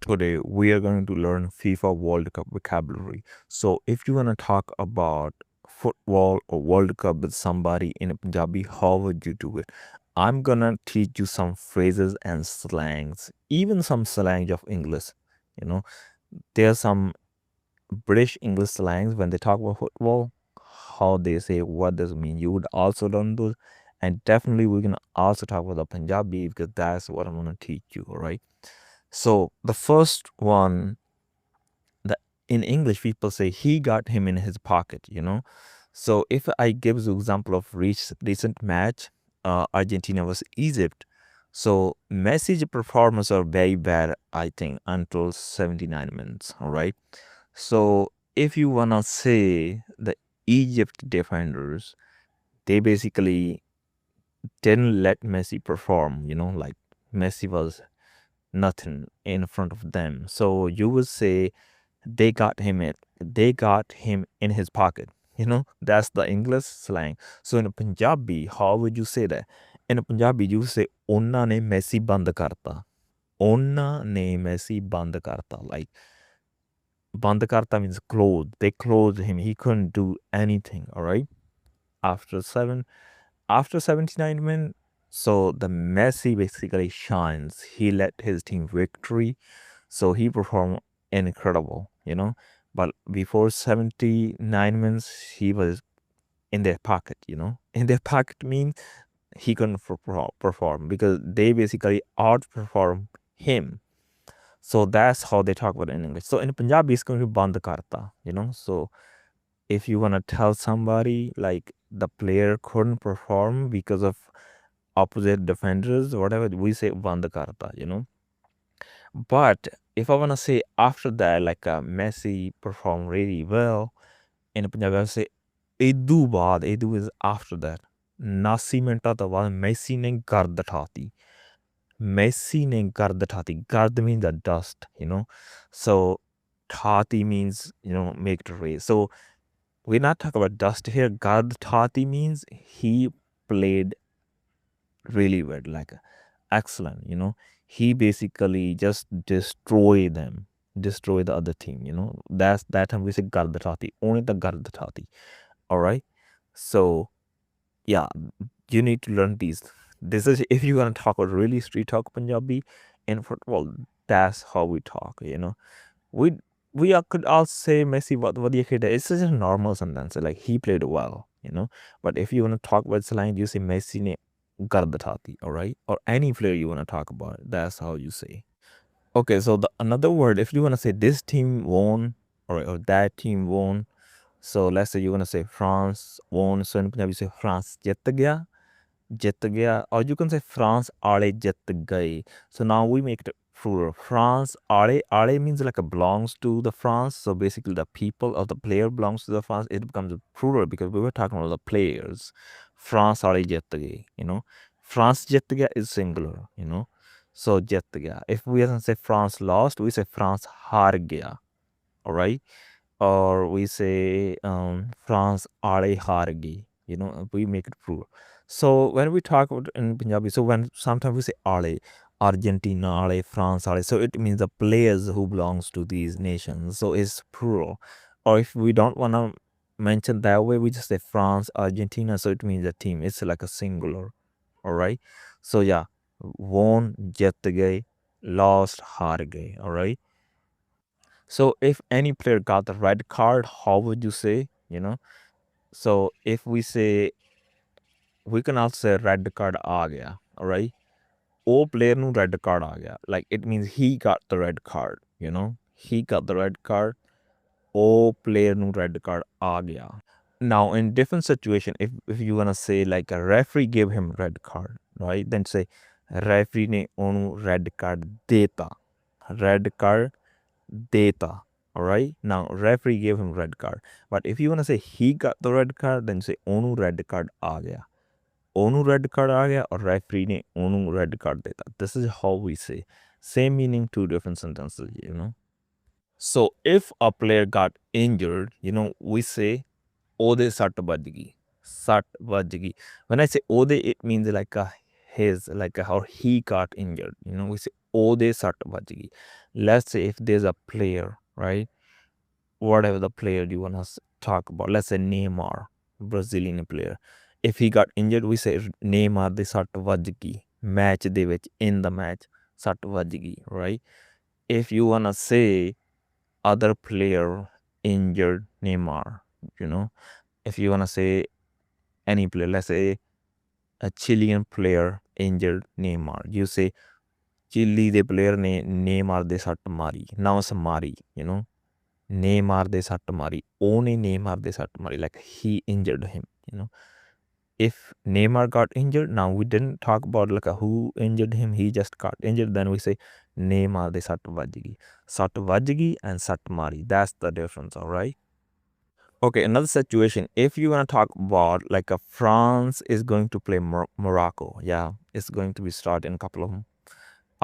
Today we are going to learn FIFA World Cup vocabulary. So if you want to talk about football or World Cup with somebody in Punjabi, how would you do it? I'm gonna teach you some phrases and slangs, even some slang of English. You know, there's some British English slangs when they talk about football, how they say what does it mean. You would also learn those. And definitely we're gonna also talk about the Punjabi because that's what I'm gonna teach you, all right? So the first one that in English people say he got him in his pocket. So if I give you example of recent match, Argentina versus Egypt. So Messi's performance are very bad, I think, until 79 minutes. All right. So if you wanna say the Egypt defenders, they basically didn't let Messi perform. Like Messi was nothing in front of them. So you would say they got him in his pocket. That's the English slang. So in Punjabi, how would you say that? In Punjabi, you say ਉਹਨਾਂ ਨੇ Messi ਬੰਦ ਕਰਤਾ. ਉਹਨਾਂ ਨੇ Messi ਬੰਦ ਕਰਤਾ. Like ਬੰਦ ਕਰਤਾ means closed. They closed him. He couldn't do anything. All right. After 79 minutes, so the Messi basically shines. He led his team victory. So he performed incredible. But before 79 minutes, he was in their pocket. In their pocket means he couldn't perform because they basically outperform him. So that's how they talk about it in English. So in Punjabi, it's going to be band karta. So if you want to tell somebody like the player couldn't perform because of opposite defenders or whatever, we say band karta. But if I want to say after that, like Messi performed really well, in Punjabi, I say Edu baad, Edu is after that. 89 ਮਿੰਟਾਂ ਤੋਂ ਬਾਅਦ Messi ਨੇ ਗਰਦ ਠਾਤੀ. Messi ਨੇ ਗਰਦ ਠਾਤੀ. Gard means the dust. So ਠਾਤੀ means, make it raise. So we're not talking about dust here. Gard ਠਾਤੀ means he played really well, like excellent. He basically just destroy them, destroy the other team. That's that time we say Gardatati, only the Gardatati. All right. So yeah, you need to learn these. This is if you want to talk about really street talk Punjabi in football. That's how we talk. We could also say Messi what you could. It's just a normal sentence. Like he played well. But if you want to talk about slang, you say Messi ne Gardatati, all right? Or any player you want to talk about. That's how you say. Okay, so the another word, if you want to say this team won or that team won. So let's say you want to say France won. So in Punjabi you say France ਜਿੱਤ ਗਿਆ, or you can say France ਆਲੇ ਜਿੱਤ ਗਏ. So now we make it plural. France ਆਲੇ means like it belongs to the France. So basically the people of the player belongs to the France. It becomes plural because we were talking about the players. France ਆਲੇ ਜਿੱਤ ਗਏ. France ਜਿੱਤ ਗਿਆ is singular. So ਜਿੱਤ ਗਿਆ. If we doesn't say France lost, we say France ਹਾਰ ਗਿਆ. All right. Or we say France ਆਲੇ ਹਾਰ ਗਏ. We make it plural. So when we talk about in Punjabi, so when sometimes we say Ale, Argentina Ale, France Ale, so it means the players who belongs to these nations. So it's plural. Or if we don't want to mention that way, we just say France, Argentina. So it means a team. It's like a singular. All right. So yeah, won, jet gay, lost, har gay. All right. So if any player got the red card, how would you say? So if we say we can also say red card aa gaya, all right? ਉਹ player ਨੂੰ red card ਆ ਗਿਆ. Like it means he got the red card. He got the red card. ਉਹ player ਨੂੰ red card ਆ ਗਿਆ. Now in different situation, if you wanna say like a referee gave him red card, right? Then say referee ਨੇ ਉਹਨੂੰ red card ਦੇਤਾ. Red card ਦੇਤਾ. All right. Now referee gave him red card. But if you wanna say he got the red card, then say ਉਹਨੂੰ red card ਆ ਗਿਆ. ਉਹਨੂੰ red card ਆ ਗਿਆ or referee ਨੇ ਉਹਨੂੰ red card ਦਿੱਤਾ. This is how we say. Same meaning, two different sentences. So if a player got injured, we say ਉਹਦੇ ਸੱਟ ਵੱਜ ਗਈ. ਸੱਟ ਵੱਜ ਗਈ. When I say ਉਹਦੇ, it means like his, like how he got injured. We say ਉਹਦੇ ਸੱਟ ਵੱਜ ਗਈ। Let's say if there's a player, right? Whatever the player you want to talk about, let's say Neymar, Brazilian player. If he got injured, we say Neymar ਦੇ ਸੱਟ ਵੱਜ ਗਈ match ਦੇ ਵਿੱਚ, in the match ਸੱਟ ਵੱਜ ਗਈ, right? If you want to say other player injured Neymar, you know, if you want to say any player, let's say a Chilean player injured Neymar, you say Chile ਦੇ player ਨੇ Neymar ਦੇ ਸੱਟ ਮਾਰੀ, now it's ਮਾਰੀ, you know, Neymar ਦੇ ਸੱਟ ਮਾਰੀ, ਉਹਨੇ Neymar ਦੇ ਸੱਟ ਮਾਰੀ, like he injured him, you know. If Neymar got injured, now we didn't talk about like who injured him, he just got injured, then we say Neymar ਦੇ ਸੱਟ ਵੱਜ ਗਈ, ਸੱਟ ਵੱਜ ਗਈ and ਸੱਟ ਮਾਰੀ, that's the difference, all right? Okay, another situation, if you want to talk about like a France is going to play Morocco, yeah, it's going to be start in a couple of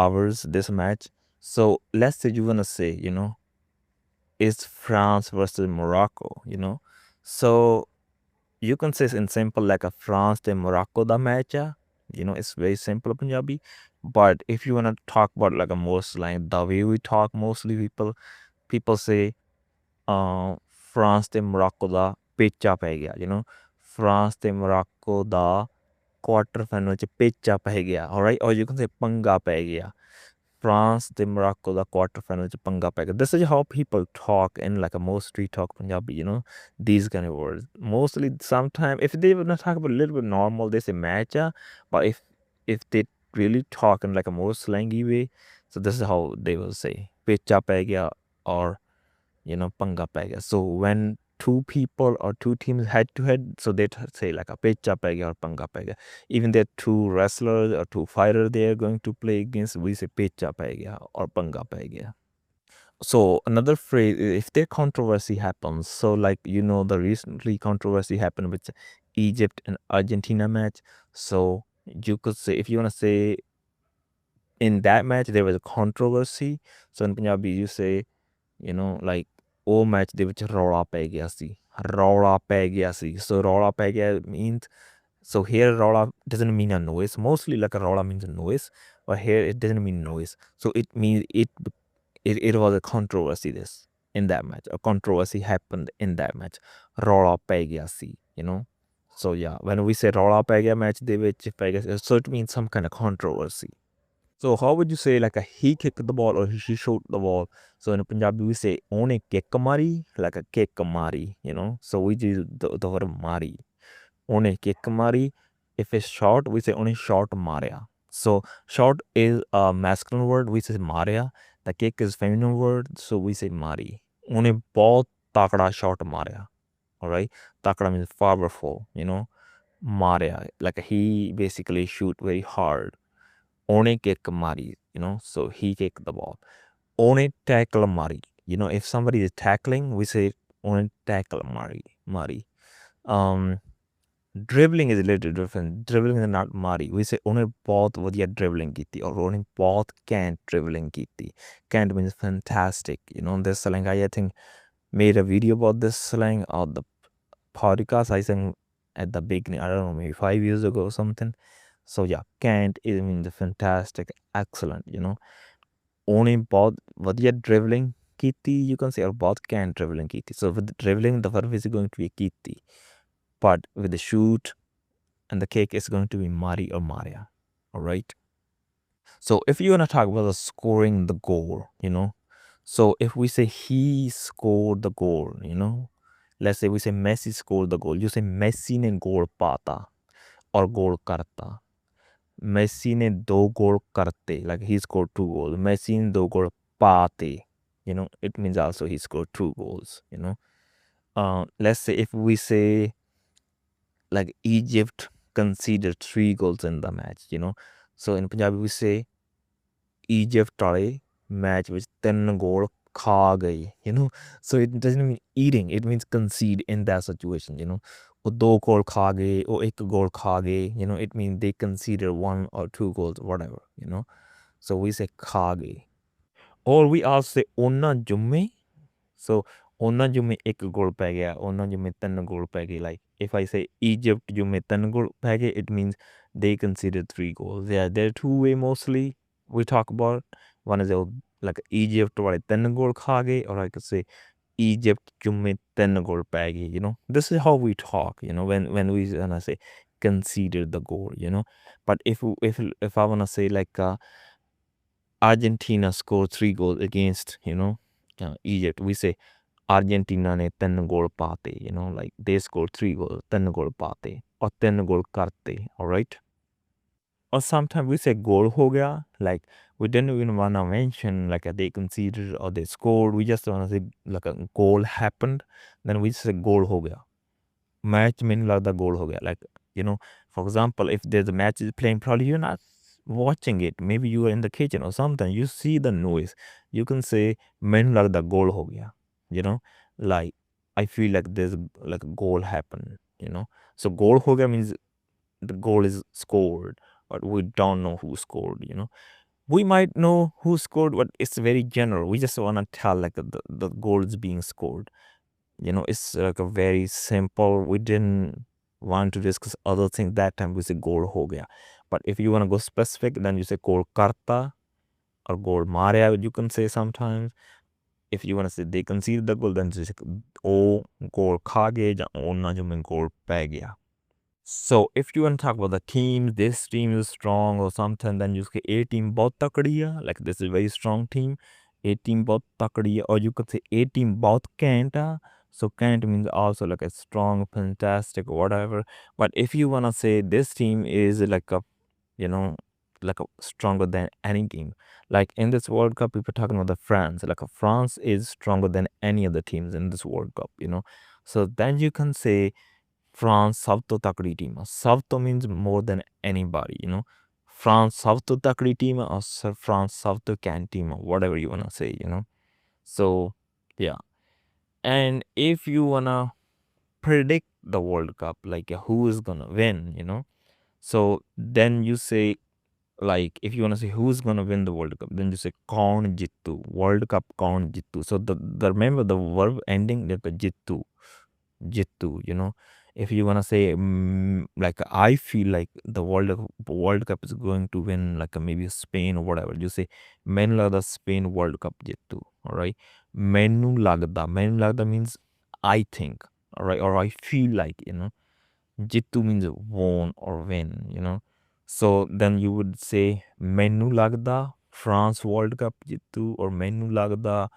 hours, this match. So let's say you want to say, you know, it's France versus Morocco, you know. So you can say in simple like a France and Morocco the match, you know, it's very simple Punjabi. But if you want to talk about like a more slang, the way we talk, mostly people say France ਤੇ Morocco ਦਾ ਪੇਚਾ ਪੈ ਗਿਆ, you know, France ਤੇ Morocco ਦਾ quarter final ਚ ਪੇਚਾ ਪੈ ਗਿਆ, alright, or you can say ਪੰਗਾ ਪੈ ਗਿਆ, France ਤੇ Morocco ਦਾ ਕੁਆਟਰ ਫਾਈਨਲ ਚ ਪੰਗਾ ਪੈ ਗਿਆ. This is how people talk in like a most street talk Punjabi, you know, these kind of words. Mostly sometimes if they want to talk about a little bit normal, they say match, but if they really talk in like a more slangy way, so this is how they will say ਪੇਚਾ ਪੈ ਗਿਆ or, you know, panga pega. So when two people or two teams head to head, so they say like a pecha pega or panga pega. Even there two wrestlers or two fighters they are going to play against, we say pecha pega or panga pega. So another phrase, if there controversy happens, so like, you know, the recently controversy happened with Egypt and Argentina match. So you could say, if you want to say in that match there was a controversy, so in Punjabi you say, you know, like ਉਹ match ਦੇ ਵਿੱਚ ਰੌਲਾ ਪੈ ਗਿਆ ਸੀ, ਰੌਲਾ ਪੈ ਗਿਆ ਸੀ. So ਰੌਲਾ ਪੈ ਗਿਆ means, so here ਰੌਲਾ doesn't mean a noise, mostly like a ਰੌਲਾ means a noise, but here it doesn't mean noise, so it means it was a controversy this in that match, a controversy happened in that match, ਰੌਲਾ ਪੈ ਗਿਆ ਸੀ, you know. So yeah, when we say ਰੌਲਾ ਪੈ ਗਿਆ match ਦੇ ਵਿੱਚ ਪੈ ਗਿਆ, so it means some kind of controversy. So how would you say like a he kicked the ball or she shot the ball? So in Punjabi we say ਉਹਨੇ kick ਮਾਰੀ, like a kick ਮਾਰੀ, you know. So we use the word ਮਾਰੀ, ਉਹਨੇ kick ਮਾਰੀ. If it's short, we say ਉਹਨੇ shot ਮਾਰਿਆ. So short is a masculine word, we say ਮਾਰਿਆ. The kick is feminine word, so we say ਮਾਰੀ. ਉਹਨੇ ਬਹੁਤ ਤਕੜਾ shot ਮਾਰਿਆ, alright. ਤਕੜਾ means powerful, you know. ਮਾਰਿਆ, like he basically shoot very hard. ਉਹਨੇ kick ਮਾਰੀ, you know, so he kicked the ball. ਉਹਨੇ tackle ਮਾਰੀ, you know, if somebody is tackling, we say ਉਹਨੇ tackle ਮਾਰੀ. Dribbling is a little different. Dribbling is not ਮਾਰੀ, we say ਉਹਨੇ ਬਹੁਤ ਵਧੀਆ dribbling ਕੀਤੀ, or ਉਹਨੇ ਬਹੁਤ ਘੈਂਟ dribbling ਕੀਤੀ. Can't means fantastic, you know. This slang, I think made a video about this slang on the podcast I think at the beginning, I don't know, maybe 5 years ago or something. So yeah, can't is means fantastic, excellent, you know. Only ਬਹੁਤ ਵਧੀਆ dribbling ਕੀਤੀ, you can say, or ਬਹੁਤ can't dribbling ਕੀਤੀ. So with the dribbling, the verb is going to be ਕੀਤੀ, but with the shoot and the kick is going to be mari or maria, all right. So if you want to talk about the scoring the goal, you know, so if we say he scored the goal, you know, let's say we say Messi scored the goal, you say Messi ne goal pata or goal karta. Messi ne do goal karte, like he scored 2 goals. Messi ne do goal paate, you know, it means also he scored 2 goals, you know. Let's say if we say like Egypt conceded 3 goals in the match, you know. So in Punjabi we say Egypt ਵਾਲੇ match ਵਿੱਚ 3 goal ਖਾ ਗਏ, you know. So it doesn't mean eating, it means concede in that situation, you know. ਉਹ 2 goal ਖਾ ਗਏ, ਉਹ 1 goal ਖਾ ਗਏ, you know, it means they conceded 1 or 2 goals, whatever, you know. So we say ਖਾ ਗਏ. Or we also say ਉਹਨਾਂ ਜੁਮੇ, so ਉਹਨਾਂ ਜੁਮੇ 1 goal ਪੈ ਗਿਆ, ਉਹਨਾਂ ਜੁਮੇ 3 goal ਪੈ ਗਏ. Like if I say Egypt ਜੁਮੇ 3 goal ਪੈ ਗਏ, it means they conceded 3 goals. Yeah, there are 2 ways mostly. we talk about. One is like Egypt वाले 3 goal खा गए, or I could say Egypt जुम्मे 3 goal पै गए. This is how we talk. When we wanna say conceded the goal. But if I wanna say like Argentina scored 3 goals against Egypt, we say Argentina ने 3 goal पाते. Like they scored 3 goals, 3 goal पाते, or 3 goal करते. All right. Or sometimes we say goal ho gaya, like we didn't even wanna mention like they conceded or they scored. We just wanna say like a goal happened. Then we say goal ho gaya. Match meaning like the goal ho gaya. Like for example, if there's a match is playing, probably you're not watching it. Maybe you are in the kitchen or something. You see the noise. You can say mean like the goal ho gaya. Like I feel like there's like a goal happened. So goal ho gaya means the goal is scored, but we don't know who scored. We might know who scored, but it's very general. We just want to tell like the goal is being scored. It's like a very simple. We didn't want to discuss other things that time. We say goal ho gaya. But if you want to go specific, then you say goal karta or goal marya. You can say sometimes. If you want to say they conceded the goal, then you say oh goal kha gaya ya oh na jo mein goal pੈ gaya. So if you want to talk about the teams, this team is strong or something, then you say A team bahut takdi hai. Like this is a very strong team. A team bahut takdi hai. Or you could say A team bahut can't hai. So can't means also like a strong, fantastic, whatever. But if you wanna say this team is like a you know like a stronger than any team. Like in this World Cup, people talking about the France. Like a France is stronger than any other teams in this World Cup. So then you can say France ਸਭ ਤੋਂ ਤਕੜੀ team ਆ ਸਭ ਤੋਂ means more than anybody. France ਸਭ ਤੋਂ ਤਕੜੀ team ਆ or France ਸਭ ਤੋਂ can team ਆ whatever you wanna say. So yeah, and if you wanna predict the World Cup, like who is gonna win. So then you say, like if you wanna say who's gonna win the World Cup, then you say kaun jittu, World Cup kaun jittu. So the remember the verb ending like jittu. Jittu. If you wanna say like I feel like the World Cup is going to win like maybe Spain or whatever, you say mainu lagda Spain World Cup jittu. All right, mainu lagda means I think. All right, or I feel like. Jittu means won or win. So then you would say mainu lagda France World Cup jittu, or mainu lagda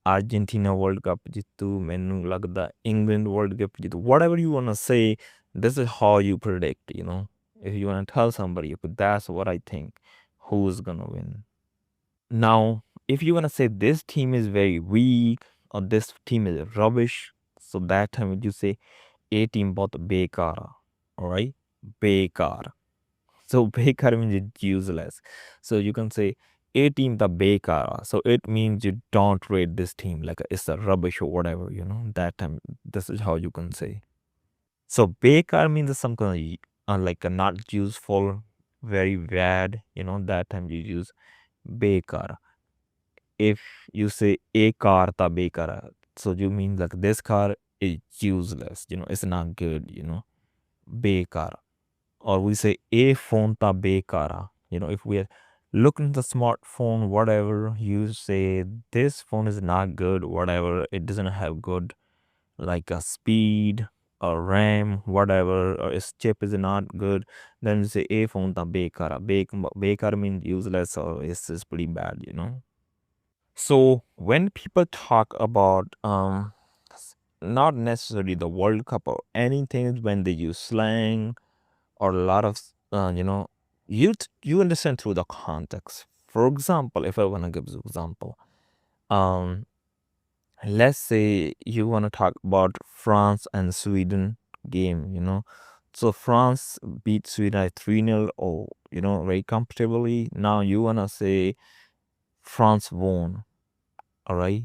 Argentina World Cup jittu, mainu lagda England World Cup jittu. Whatever you wanna say, this is how you predict. If you wanna tell somebody, that's what I think, who's gonna win. Now, if you wanna say this team is very weak or this team is rubbish, so that time you say A team bahut bekar hai. Alright? Bekar. So bekar means it's useless. So you can say A team the bekar. So it means you don't rate this team like it's a rubbish or whatever. That time this is how you can say. So bekar means some kind of like a not useful, very bad. That time you use bekar. If you say a car ta bekar hai, so you mean like this car is useless. It's not good. Bekar. Or we say a phone ta bekara. If we are looking at the smartphone, whatever, you say this phone is not good, whatever, it doesn't have good like a speed or RAM, whatever, or its chip is not good, then you say a phone ta bekara. Bekar means useless or it's pretty bad. So when people talk about not necessarily the World Cup or anything, when they use slang or a lot of you understand through the context. For example, if I want to give an example, um let's say you want to talk about France and Sweden game. So France beat Sweden 3-0 or very comfortably. Now you want to say France won, all right,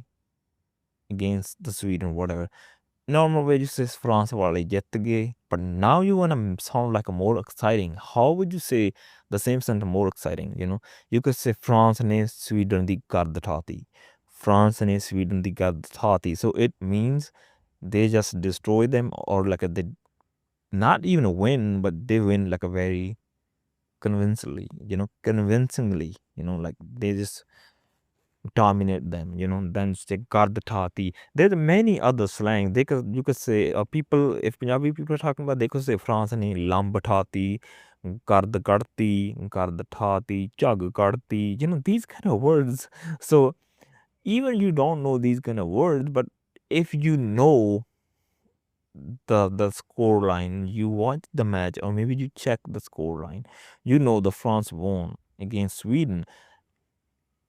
against the Sweden, whatever. Normal way you say France वाले जीत गए, but now you wanna sound like a more exciting. How would you say the same sentence more exciting? You could say France ने Sweden दी कर दिखाती. France ने Sweden दी कर दिखाती. So it means they just destroy them, or like they not even win, but they win like a very convincingly. Convincingly. like they just dominate them, then say Gardthati. There's many other slang. You could say people, if Punjabi people are talking about, they could say France and Lambathati, Gard Garti, Gardthati, Chug Garti, these kind of words. So even you don't know these kind of words, but if you know the score line, you watch the match, or maybe you check the score line, the France won against Sweden.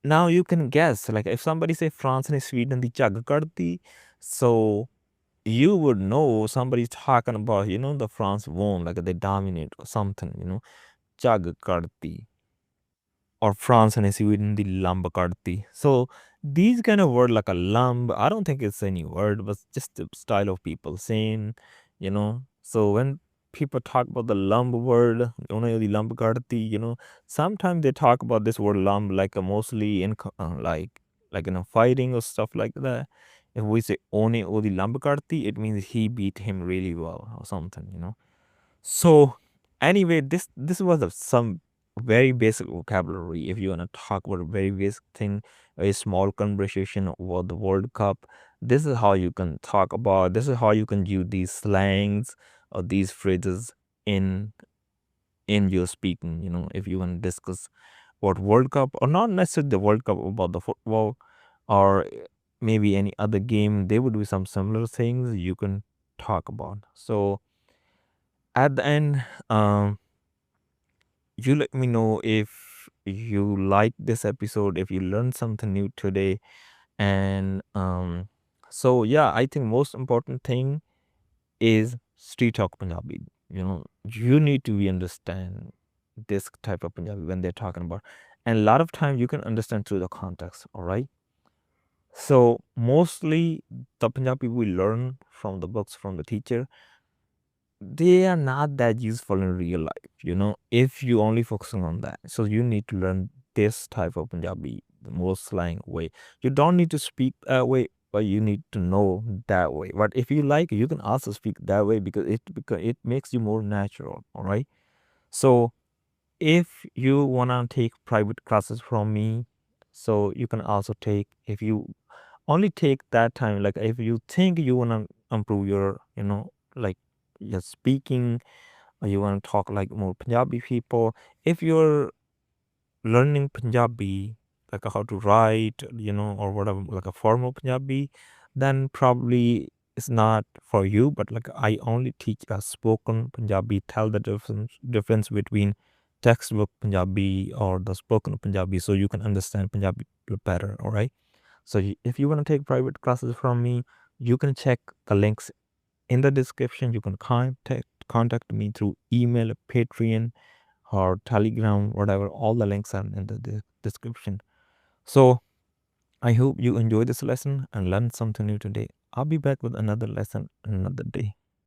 Now you can guess, like if somebody say France and Sweden the jug karti, so you would know somebody's talking about, the France won, like they dominate or something, jug karti, or France and Sweden the lamb karti. So these kind of word like a lamb, I don't think it's any word, but just the style of people saying, So when people talk about the lamb word, the lamb karti, sometimes they talk about this word lamb like mostly in like in a fighting or stuff like that. If we say one odi lamb karti, it means he beat him really well or something. So anyway, this was some very basic vocabulary. If you want to talk about a very basic thing, a small conversation about the World Cup, this is how you can talk about. This is how you can use these slangs or these phrases in in your speaking. If you want to discuss about World Cup, or not necessarily the World Cup, about the football, or maybe any other game, there would be some similar things you can talk about. So at the end, you let me know if you like this episode, if you learned something new today. And so yeah, I think most important thing is street talk Punjabi. You need to be understand this type of Punjabi when they're talking about, and a lot of time you can understand through the context. All right. So mostly the Punjabi we learn from the books, from the teacher, they are not that useful in real life, if you only focusing on that. So you need to learn this type of Punjabi, the most slang way. You don't need to speak that way, but you need to know that way. But if you like, you can also speak that way because it makes you more natural. All right. So if you wanna take private classes from me, so you can also take, if you only take that time, like if you think you wanna improve your, like your speaking, or you wanna talk like more Punjabi people, if you're learning Punjabi, like how to write, or whatever, like a formal Punjabi, then probably it's not for you. But like I only teach a spoken Punjabi, tell the difference between textbook Punjabi or the spoken Punjabi, so you can understand Punjabi better. All right. So if you want to take private classes from me, you can check the links in the description. You can contact me through email, Patreon, or Telegram, whatever. All the links are in the description. So I hope you enjoy this lesson and learn something new today. I'll be back with another lesson another day.